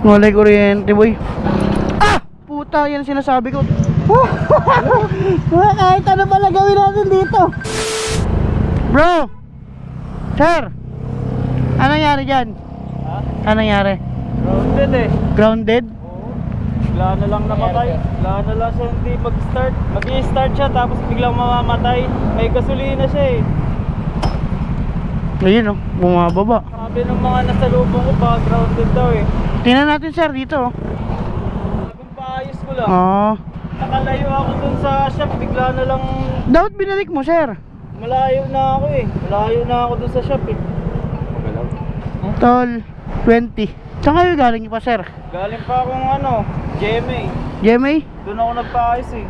Walay kuryente, boy. Ah! Puta, yan sinasabi ko. Kahit ano pala gawin natin dito. Bro! Sir! Ano nangyari dyan? Ha? Ano nangyari? Grounded eh. Grounded? Oo. Bigla na lang namatay. Bigla na lang siya hindi mag-start. Mag-i-start siya tapos biglang mamamatay. May gasolina siya eh. Ayun, oh, bumababa. Sabi ng mga nasa lubong ko ba, grounded daw eh. Tingnan natin, sir, dito. Sabi paayos ko lang. Oh. Nakalayo ako dun sa shop, bigla na lang Dapat binalik mo, sir. malayo na ako eh. Malayo na ako dun sa shop eh. Tol, 20. Saan kayo galing pa, sir? Galing pa akong ano, GMA. GMA? Doon ako nagpaayos eh.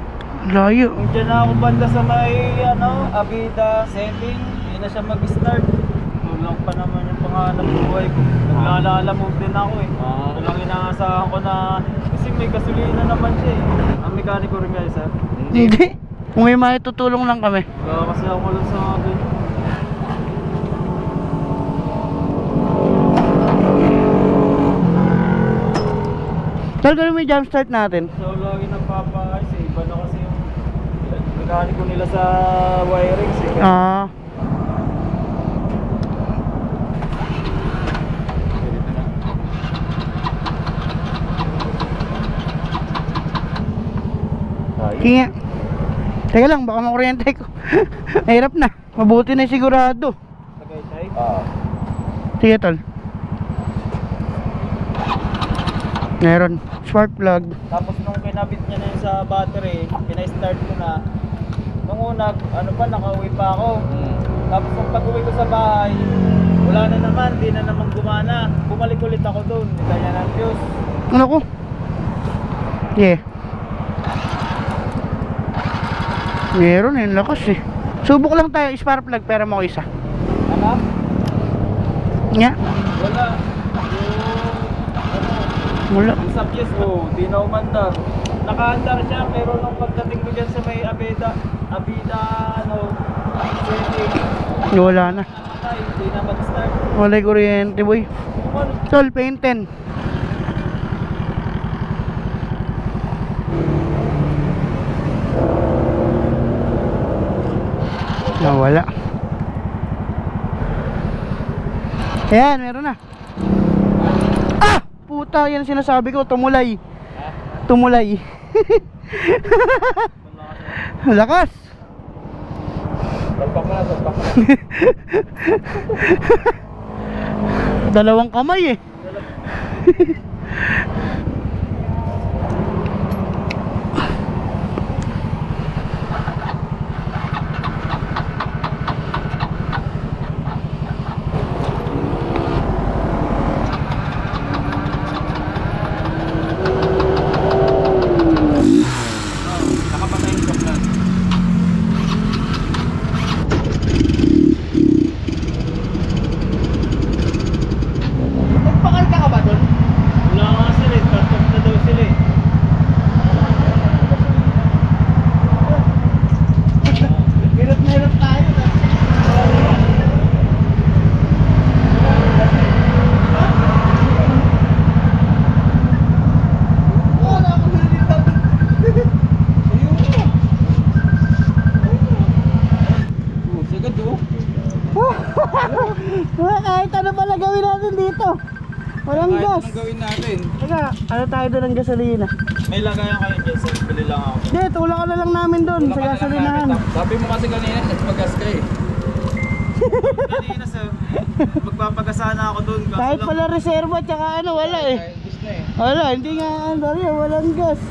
Layo. Kung dyan na ako banda sa may ano, Avida setting, hindi na siya mag-start. Kulang pa naman yung panganap buhay ko. Naglalala-move din ako eh. Ito lang inaasahan ko na kasi may gasolina naman siya eh. Ang mekaniko rin guys ha? Hindi. Kung may maitutulong lang kami. Wala kasi ako lang sa mga ganyan. Tol, gano'n mo yung jump start natin? So lagi nagpapaayos eh. Iba na kasi yung mekaniko nila sa wirings eh. Ah. Kinga. Teka lang, baka makuryente ko. Mahirap na. Mabuti na sigurado. Tagaytay? Sige, tol. Meron. Spark plug. Tapos nung kinabit niya na yun sa battery, pinay-start ko na. Nung una, ano pa, nakauwi pa ako. Tapos nung pag-uwi ko sa bahay, wala na naman, di na naman gumana. Bumalik ulit ako doon, hindi kanya ng fuse. Ano ko? Yeah. Meron eh, lakas eh. Subok lang tayo, spark plug, pero mo isa. Ano? Nga. Wala. Wala. Yung sa fuse ko, di na umandar. Nakaandar siya, pero nung pagdating ko dyan sa may Avida, ano, setting, Wala na. namatay, di na mag-start. Walay kuryente, boy. Ano? Tol, paint 10. Wala. Ayan, meron na. Ah! Puta, yan sinasabi ko, tumulay. Tumulay. Lakas. Salpak na, salpak na. Dalawang kamay eh. Nakapatay yung shock na. Nagpakal ka ba doon? Wala nga sila eh, cut off na daw sila eh. Hirap na hirap tayo. Wala akong nalilitaw. Sagad oh. Kahit ano pala gawin natin dito. Walang Kahit gas. anong gawin natin. Teka, ano tayo doon ng gasolina? May lagayan kayo dyan, sir. Bili lang ako. Hindi, tulak ka na lang namin doon sa gasolinahan. Sabi mo kasi kanina, nagpagas ka eh. Kanina sir, magpapagasana ako doon. Kahit pala reserva tsaka ano, wala eh. Wala, hindi nga andar yan, walang gas.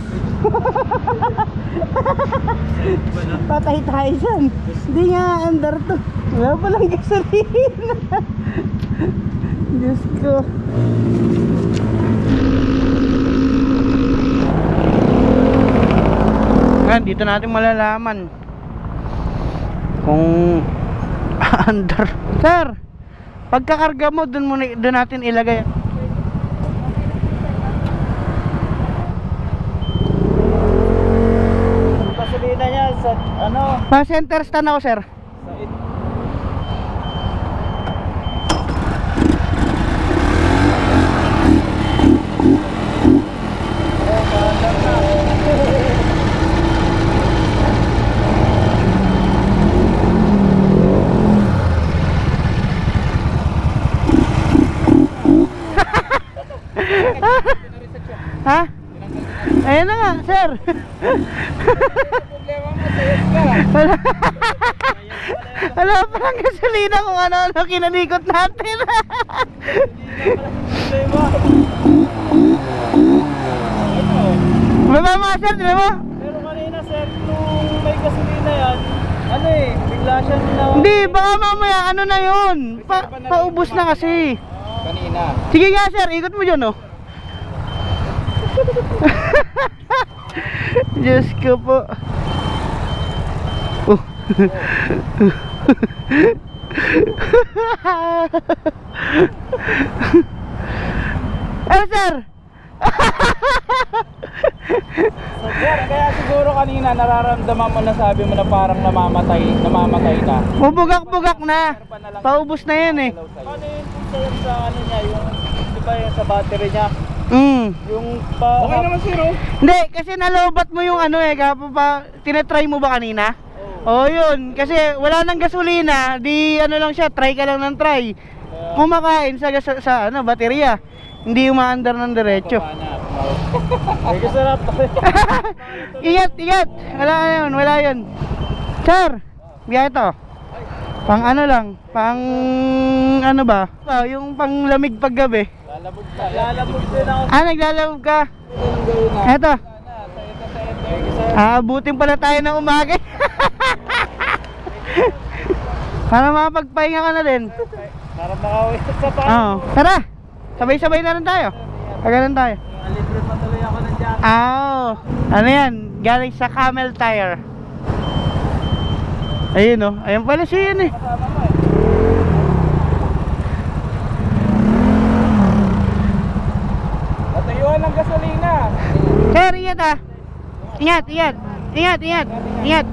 Patay tayo dyan. Hindi nga andar to. Wala palang gasolina. Diyos ko. Yan, dito natin malalaman kung andar. Sir, pagkakarga mo, doon natin ilagay. Gasolina niya sa ano, Pa-center stand ako, sir. sa Ha? Ayun na nga, sir. Problema mo, sayot ka. Wala. Wala pa lang gasolina kung ano-ano kinalikot natin. Mababa sir, di ba? Pero kanina sir, nung may gasolina yan, ano eh, bigla siya na... Hindi, baka mamaya ano na yun. Paubos na kasi. Kanina. Sige nga sir, ikot mo dyan oh. Diyos ko po. Oh. Sir. Kaya siguro kanina nararamdaman mo na sabi mo na parang namamatay na. Bubugak-bugak na. Paubos na yan eh. Ano yung sir sa ano niya, yung, di ba yung sa battery niya? Yung pa... Okay naman zero. Hindi, kasi nalobat mo yung ano eh, tinatry mo ba kanina? Oh, yun. Kasi wala nang gasolina, di ano lang siya, try ka lang ng try. Kumakain sa ano, baterya. Hindi umaandar ng diretso. Ay, kasarap. Ingat. Wala yun. Sir, biya ito. Pang ano lang, pang ano ba? Yung pang lamig paggabi. Lalabog din ako. Naglalabog ka. Eto. Abutin pala tayo ng umaga. Para makapagpahinga ka na din. Para makawin sa pa. Oo. Tara. Sabay-sabay na rin tayo. Pagalan tayo. Libre pa tuloy ako ng jacket. Ano yan? Galing sa Camel Tire. Ayun oh. Ayun pala siya yun eh. Kasama mo eh. Natayuan ng gasolina. Sir, ingat ah. Ingat.